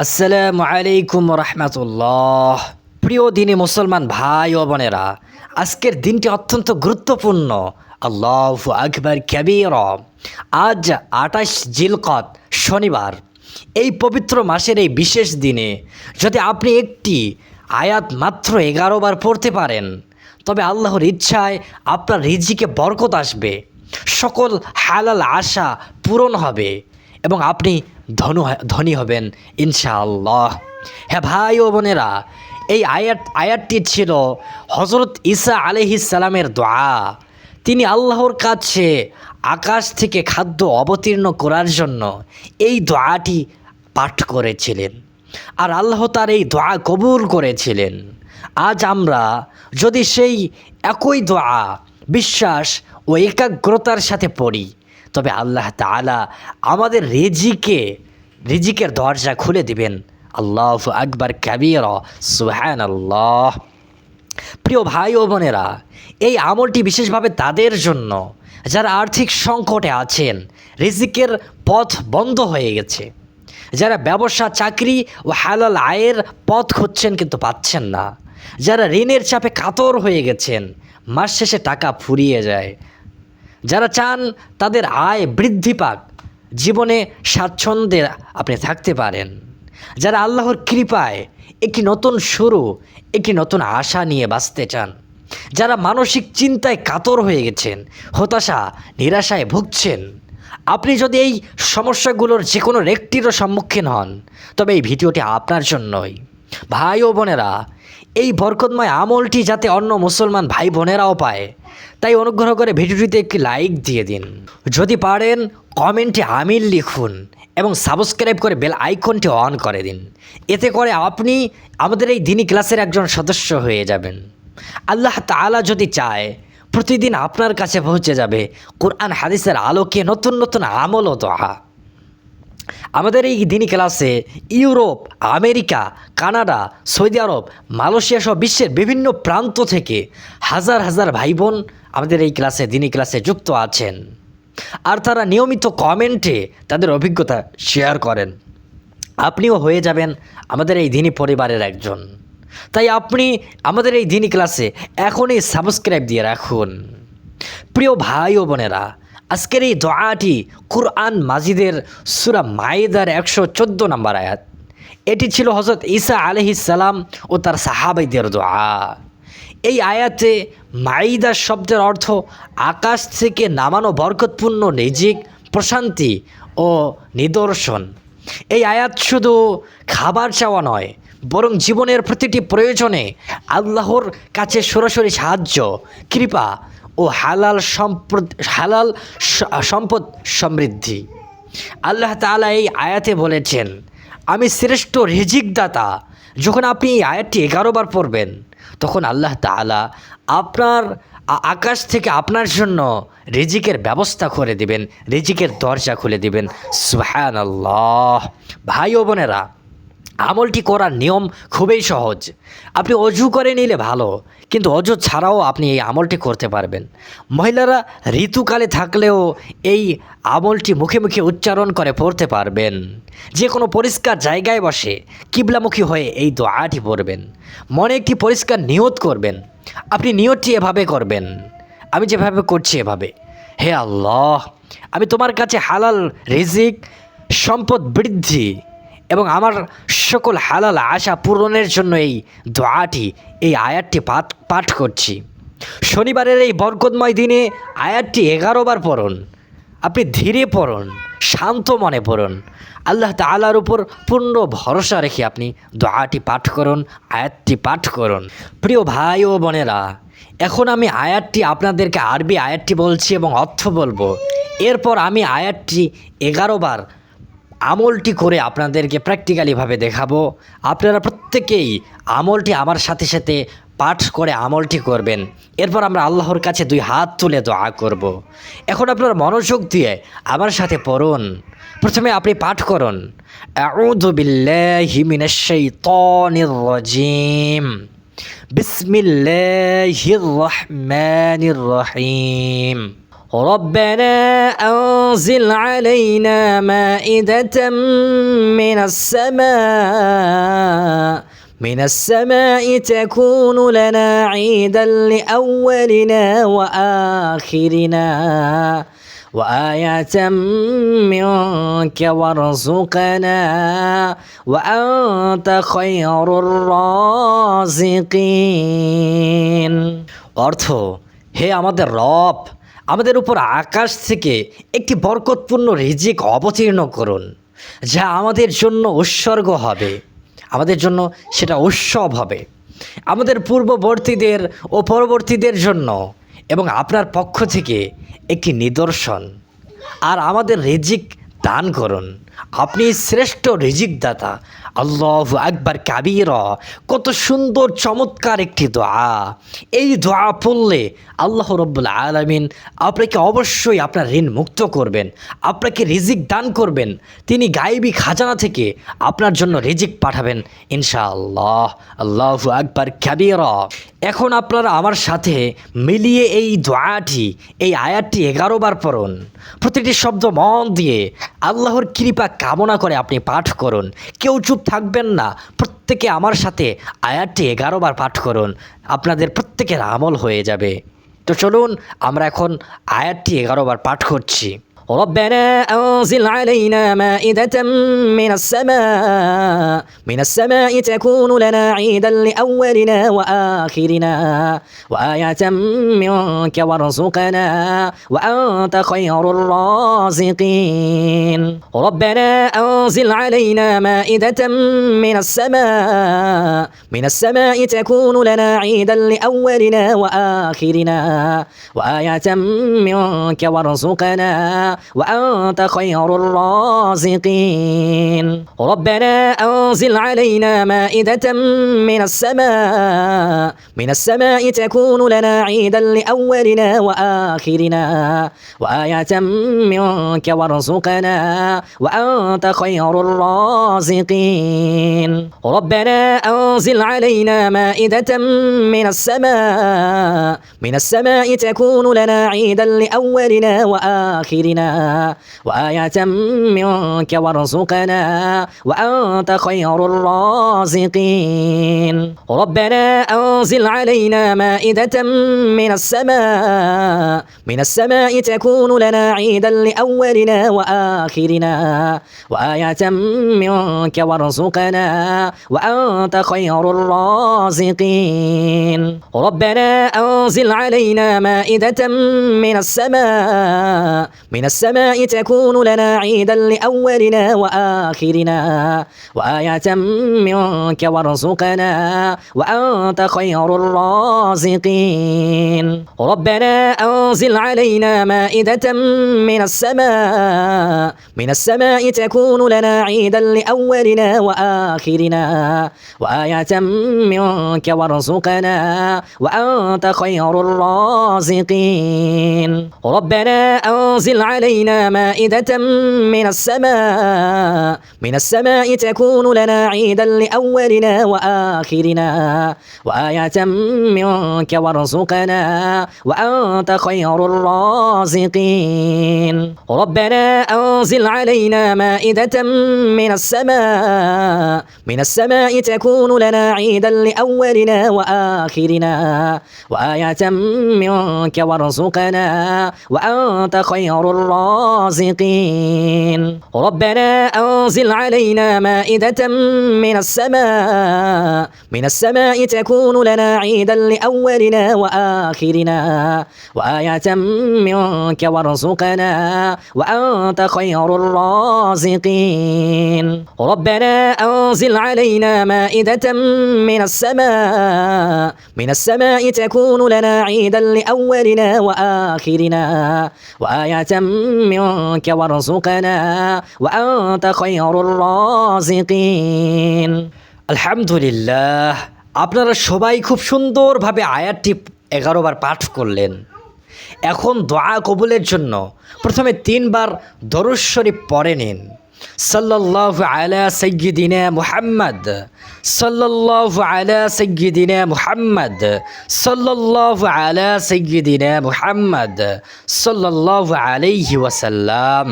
আসসালামু আলাইকুম রহমতুল্লাহ। প্রিয় দিনী মুসলমান ভাই ও বোনেরা, আজকের দিনটি অত্যন্ত গুরুত্বপূর্ণ। আল্লাহু আকবার কাবীরা। আজ ২৮ জিলকদ শনিবার। এই পবিত্র মাসের এই বিশেষ দিনে যদি আপনি একটি আয়াত মাত্র ১১ বার পড়তে পারেন, তবে আল্লাহর ইচ্ছায় আপনার রিজিকে বরকত আসবে, সকল হালাল আশা পূরণ হবে এবং আপনি ধনী হবেন ইনশাআল্লাহ। হ্যাঁ ভাই ও বোনেরা, এই আয়াতটি ছিল হজরত ঈসা আলাইহিস সালামের দোয়া। তিনি আল্লাহর কাছে আকাশ থেকে খাদ্য অবতীর্ণ করার জন্য এই দোয়াটি পাঠ করেছিলেন, আর আল্লাহ তার এই দোয়া কবুল করেছিলেন। আজ আমরা যদি সেই একই দোয়া বিশ্বাস ও একাগ্রতার সাথে পড়ি, তবে আল্লাহ তাআলা আমাদের রিজিকের দরজা খুলে দিবেন। আল্লাহু আকবার কাবীরা, সুবহানাল্লাহ। প্রিয় ভাই ও বোনেরা, এই আমলটি বিশেষভাবে তাদের জন্য যারা আর্থিক সংকটে আছেন, রিজিকের পথ বন্ধ হয়ে গেছে, যারা ব্যবসা চাকরি ও হালাল আয়ের পথ খুঁজছেন কিন্তু পাচ্ছেন না, যারা ঋণের চাপে কাতর হয়ে গেছেন, মাস শেষে টাকা ফুরিয়ে যায়, যারা চান তাদের আয় বৃদ্ধি পাক, জীবনে স্বাচ্ছন্দ্যে আপনি থাকতে পারেন, যারা আল্লাহর কৃপায় একটি নতুন শুরু, একটি নতুন আশা নিয়ে বাঁচতে চান, যারা মানসিক চিন্তায় কাতর হয়ে গেছেন, হতাশা নিরাশায় ভুগছেন, আপনি যদি এই সমস্যাগুলোর যে কোনো একটিরও সম্মুখীন হন, তবে এই ভিডিওটি আপনার জন্যই। ভাই ও বোনেরা, এই বরকতময় আমলটি যাতে অন্য মুসলমান ভাই বোনেরাও পায়, তাই অনুগ্রহ করে ভিডিওটিতে একটি লাইক দিয়ে দিন। যদি পারেন কমেন্টে আমিন লিখুন এবং সাবস্ক্রাইব করে বেল আইকনটি অন করে দিন। এতে করে আপনি আমাদের এই দিনী ক্লাসের একজন সদস্য হয়ে যাবেন। আল্লাহ তাআলা যদি চায়, প্রতিদিন আপনার কাছে পৌঁছে যাবে কোরআন হাদিসের আলোকে নতুন নতুন আমল ও দোয়া। আমাদের এই দিনী ক্লাসে ইউরোপ, আমেরিকা, কানাডা, সৌদি আরব, মালয়েশিয়া সহ বিশ্বের বিভিন্ন প্রান্ত থেকে হাজার হাজার ভাই বোন আমাদের এই দিনী ক্লাসে যুক্ত আছেন, আর তারা নিয়মিত কমেন্টে তাদের অভিজ্ঞতা শেয়ার করেন। আপনিও হয়ে যাবেন আমাদের এই দিনী পরিবারের একজন। তাই আপনি আমাদের এই দিনী ক্লাসে এখনই সাবস্ক্রাইব দিয়ে রাখুন। প্রিয় ভাই ও বোনেরা, আজকের এই দোয়াটি কুরআন মাজিদের সূরা মাইদার ১১৪ নম্বর আয়াত। এটি ছিল হযরত ঈসা আলাইহিস সালাম ও তার সাহাবাইদের দোয়া। এই আয়াতে মাইদা শব্দের অর্থ আকাশ থেকে নামানো বরকতপূর্ণ রিজিক, প্রশান্তি ও নিদর্শন। এই আয়াত শুধু খাবার চাওয়া নয়, বরং জীবনের প্রতিটি প্রয়োজনে আল্লাহর কাছে সরাসরি সাহায্য, কৃপা ও হালাল সম্পদ সমৃদ্ধি। আল্লাহ তাআলা এই আয়াতে বলেছেন, আমি শ্রেষ্ঠ রিজিক দাতা। যখন আপনি এই আয়াতটি ১১ বার পড়বেন, তখন আল্লাহ তাআলা আপনার আকাশ থেকে আপনার জন্য রিজিকের ব্যবস্থা করে দিবেন, রিজিকের দরজা খুলে দিবেন। সুবহানাল্লাহ। ভাই ও বোনেরা, আমলটি করার নিয়ম খুবই সহজ। আপনি অজু করে নিলে ভালো, কিন্তু অজু ছাড়াও আপনি এই আমলটি করতে পারবেন। মহিলারা ঋতুকালে থাকলেও এই আমলটি মুখে মুখে উচ্চারণ করে পড়তে পারবেন। যে কোনো পরিষ্কার জায়গায় বসে কিবলামুখী হয়ে এই দোয়াটি পড়বেন। মনে একটি পরিষ্কার নিয়ত করবেন। আপনি নিয়তটি এভাবে করবেন, আমি যেভাবে করছি এভাবে: হে আল্লাহ, আমি তোমার কাছে হালাল রিজিক, সম্পদ বৃদ্ধি এবং আমার সকল হালাল আশা পূরণের জন্য এই দোয়াটি, এই আয়াতটি পাঠ করছি। শনিবারের এই বরকতময় দিনে আয়াতটি ১১ বার পড়ুন। আপনি ধীরে পড়ুন, শান্ত মনে পড়ুন। আল্লাহ তাআলার উপর পূর্ণ ভরসা রেখে আপনি দোয়াটি পাঠ করুন, আয়াতটি পাঠ করুন। প্রিয় ভাই ও বোনেরা, এখন আমি আয়াতটি আপনাদেরকে আরবি আয়াতটি বলছি এবং অর্থ বলবো। এরপর আমি আয়াতটি ১১ বার আমলটি করে আপনাদেরকে প্র্যাকটিক্যালিভাবে দেখাবো। আপনারা প্রত্যেকেই আমলটি আমার সাথে সাথে পাঠ করে আমলটি করবেন। এরপর আমরা আল্লাহর কাছে ২ হাত তুলে দোয়া করব। এখন আপনারা মনোযোগ দিয়ে আমার সাথে পড়ুন। প্রথমে আপনি পাঠ করুন, আউযু বিল্লাহি মিনাশ শাইতানির রাজিম, বিসমিল্লাহির রহমানির রহিম, ربنا أنزل علينا مائدة من السماء تكون لنا عيدا لأولنا وآخرنا وآية منك وارزقنا وأنت خير الرازقين। অর্থ, হে আমাদের রব, আমাদের উপর আকাশ থেকে একটি বরকতপূর্ণ রিজিক অবতীর্ণ করুন, যা আমাদের জন্য উৎসর্গ হবে, আমাদের জন্য সেটা উৎসব হবে, আমাদের পূর্ববর্তীদের ও পরবর্তীদের জন্য, এবং আপনার পক্ষ থেকে একটি নিদর্শন। আর আমাদের রিজিক দান করুন, আপনি শ্রেষ্ঠ রিজিক দাতা। আল্লাহু আকবার কাবীরা। কত সুন্দর চমৎকার একটি দোয়া। এই দোয়া পড়লে আল্লাহ রব্বুল আলামিন আপনাকে অবশ্যই আপনার ঋণ মুক্ত করবেন, আপনাকে রিজিক দান করবেন। তিনি গায়েবী খাজানা থেকে আপনার জন্য রিজিক পাঠাবেন ইনশাআল্লাহ। আল্লাহু আকবার কাবীরা। এখন আপনারা আমার সাথে মিলিয়ে এই দোয়াটি, এই আয়াতটি 11 বার পড়ুন। প্রতিটি শব্দ মন দিয়ে আল্লাহর কৃপা কামনা করে আপনি পাঠ করুন। কেউ চুপ থাকবেন না, প্রত্যেকে আমার সাথে আয়াতটি 11 বার পাঠ করুন, আপনাদের প্রত্যেকের আমল হয়ে যাবে। তো চলুন আমরা এখন আয়াতটি 11 বার পাঠ করছি। ربنا أنزل علينا مائدة من السماء تكون لنا عيدا لأولنا وآخرنا وآية منك وارزقنا وأنت خير الرازقين ربنا أنزل علينا مائدة من السماء تكون لنا عيدا لأولنا وآخرنا وآية منك وارزقنا وأنت خير الرازقين ربنا أنزل علينا مائدة من السماء تكون لنا عيدا لأولنا وآخرنا وآية منك وارزقنا وأنت خير الرازقين ربنا أنزل علينا مائدة من السماء تكون لنا عيدا لأولنا وآخرنا وآية منك وارزقنا وأنت خير الرازقين ربنا أنزل علينا مائدة من السماء تكون لنا عيدا لأولنا وآخرنا وآية منك وارزقنا وأنت خير الرازقين ربنا أنزل علينا مائدة من السماء تكون لنا عيدا لأولنا وآخرنا وآية منك وارزقنا وأنت خير الرازقين ربنا أنزل علينا مائدة من السماء تكون لنا عيدا لأولنا وآخرنا وآية منك وارزقنا وأنت خير الرازقين ربنا أنزل علينا مائدة من السماء تكون لنا عيدا لأولنا وآخرنا وآية منك وارزقنا وأنت خير الرازقين ربنا أنزل علينا مائدة من السماء تكون لنا عيدا لأولنا وآخرنا وآية منك وارزقنا وأنت خير الرازقين ربنا أنزل علينا مائدة من السماء تكون لنا عيدا لأولنا وآخرنا وآية منك وارزقنا وأنت خير الرازقين ربنا أنزل علينا مائدة من السماء تكون لنا عيدا لأولنا وآخرنا وآية منك وارزقنا وأنت خير الرازقين আলহামদুলিল্লাহ। আপনারা সবাই খুব সুন্দরভাবে আয়াতটি 11 বার পাঠ করলেন। এখন দোয়া কবুলের জন্য প্রথমে 3 বার দরুদ শরীফ পড়ে নিন। সাল্লাল্লাহু আলা সাইয়্যিদিনা মুহাম্মদ, সাল্লাল্লাহু আলা সাইয়্যিদিনা মুহাম্মদ, সাল্লাল্লাহু আলা সাইয়্যিদিনা মুহাম্মদ, সাল্লাল্লাহু আলাইহি ওয়াসাল্লাম।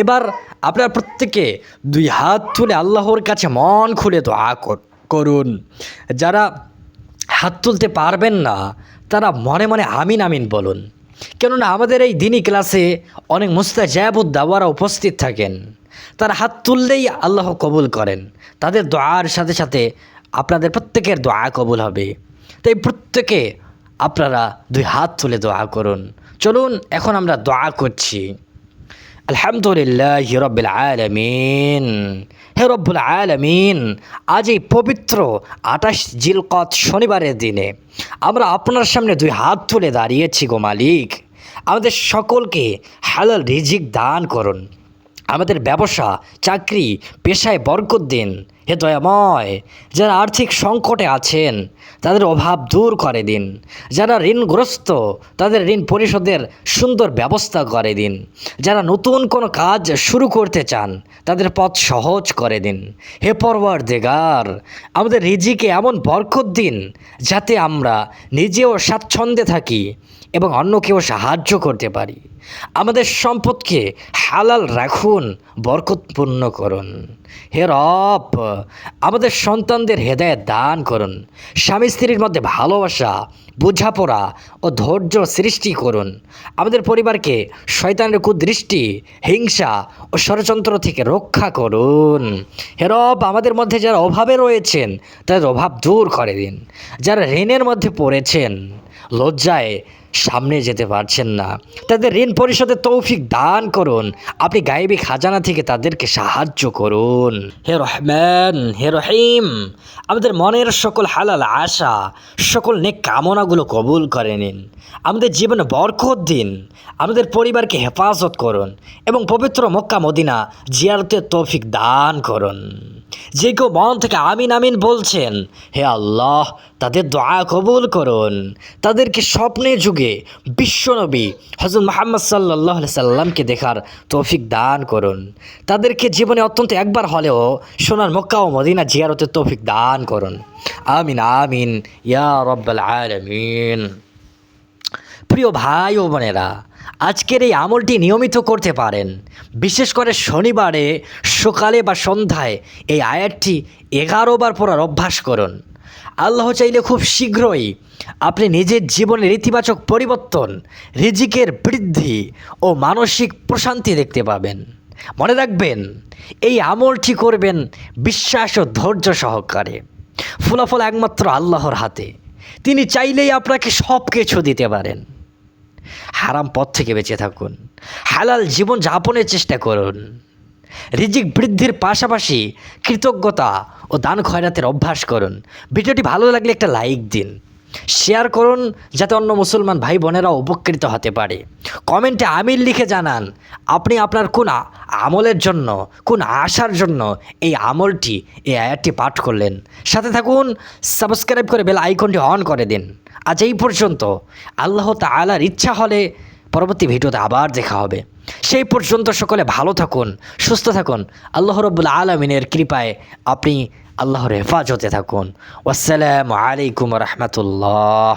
এবার আপনারা প্রত্যেকে দুই হাত তুলে আল্লাহর কাছে মন খুলে দোয়া করুন। যারা হাত তুলতে পারবেন না তারা মনে মনে আমিন আমিন বলুন। কেননা আমাদের এই দিনী ক্লাসে অনেক মুস্তাজাবুদ দাওয়ারা উপস্থিত থাকেন, তারা হাত তুললেই আল্লাহ কবুল করেন। তাদের দোয়ার সাথে সাথে আপনাদের প্রত্যেকের দোয়া কবুল হবে। তাই প্রত্যেকে আপনারা দুই হাত তুলে দোয়া করুন। চলুন এখন আমরা দোয়া করছি। আলহামদুলিল্লাহি রাব্বিল আলামিন। হে রব্বুল আলামিন, আজ এই পবিত্র 28 জিলকদ শনিবারের দিনে আমরা আপনার সামনে দুই হাত তুলে দাঁড়িয়েছি গো মালিক। আমাদের সকলকে হালাল রিজিক দান করুন। আমাদের ব্যবসা, চাকরি, পেশায় বরকত দিন। হে দয়াময়, যারা আর্থিক সংকটে আছেন তাদের অভাব দূর করে দিন। যারা ঋণগ্রস্ত তাদের ঋণ পরিশোধের সুন্দর ব্যবস্থা করে দিন। যারা নতুন কোনো কাজ শুরু করতে চান তাদের পথ সহজ করে দিন। হে পরওয়ারদিগার, আমাদের রিজিকে এমন বরকত দিন যাতে আমরা নিজেও স্বাচ্ছন্দ্যে থাকি এবং অন্যকেও সাহায্য করতে পারি। আমাদের সম্পদকে হালাল রাখুন, বরকতপূর্ণ করুন। হে রব, আমাদের সন্তানদের হেদায়েত দান করুন। স্বামী স্ত্রীর মধ্যে ভালোবাসা, বোঝাপড়া ও ধৈর্য সৃষ্টি করুন। আমাদের পরিবারকে শয়তানের কুদৃষ্টি, হিংসা ও ষড়যন্ত্র থেকে রক্ষা করুন। হে রব, আমাদের মধ্যে যারা অভাবে রয়েছেন তাদের অভাব দূর করে দিন। যারা ঋণের মধ্যে পড়েছেন, লজ্জায় সামনে যেতে পারছেন না, তাদের ঋণ পরিশোধের তৌফিক দান করুন। আপনি গায়েবী খাজানা থেকে তাদেরকে সাহায্য করুন। হে রহমান, হে রহিম, আমাদের মনের সকল হালাল আশা, সকল নেক কামনাগুলো কবুল করে নিন। আমাদের জীবনে বরকত দিন। আমাদের পরিবারকে হেফাজত করুন এবং পবিত্র মক্কা মদিনা জিয়ারতের তৌফিক দান করুন। যে কেউ মন থেকে আমিন আমিন বলছেন, হে আল্লাহ, তাদের দোয়া কবুল করুন। তাদেরকে স্বপ্নে যুগে বিশ্বনবী হযরত মুহাম্মদ সাল্লাল্লাহু আলাইহি সাল্লামকে দেখার তৌফিক দান করুন। তাদেরকে জীবনে অন্তত একবার হলেও সোনার মক্কা ও মদিনা জিয়ারতের তৌফিক দান করুন। আমিন আমিন ইয়া রাব্বাল আলামিন। প্রিয় ভাই ও বোনেরা, আজকের এই আমলটি নিয়মিত করতে পারেন। বিশেষ করে শনিবারে সকালে বা সন্ধ্যায় এই আয়াতটি 11 বার পড়ার অভ্যাস করুন। আল্লাহ চাইলে খুব শীঘ্রই আপনি নিজের জীবনের ইতিবাচক পরিবর্তন, রিজিকের বৃদ্ধি ও মানসিক প্রশান্তি দেখতে পাবেন। মনে রাখবেন, এই আমলটি করবেন বিশ্বাস ও ধৈর্য সহকারে। ফলাফল একমাত্র আল্লাহর হাতে। তিনি চাইলেই আপনাকে সব কিছু দিতে পারেন। হারাম পথ থেকে বেঁচে থাকুন, হালাল জীবন যাপনের চেষ্টা করুন। রিজিক বৃদ্ধির পাশাপাশি কৃতজ্ঞতা ও দান খয়রাতের অভ্যাস করুন। ভিডিওটি ভালো লাগলে একটা লাইক দিন, শেয়ার করুন যাতে অন্য মুসলমান ভাই বোনেরা উপকৃত হতে পারে। কমেন্টে আমিন লিখে জানান আপনি আপনার কোন আমলের জন্য, কোন আশার জন্য এই আমলটি, এই আয়াতটি পাঠ করলেন। সাথে থাকুন, সাবস্ক্রাইব করে বেল আইকনটি অন করে দিন। আজ এই পর্যন্ত। আল্লাহ তাআলার ইচ্ছা হলে পরবর্তী ভিডিওতে আবার দেখা হবে। সেই পর্যন্ত সকলে ভালো থাকুন, সুস্থ থাকুন। আল্লাহ রাব্বুল আলামিনের কৃপায় আপনি আল্লাহর হেফাজতে থাকুন। আসসালামু আলাইকুম ওয়া রাহমাতুল্লাহ।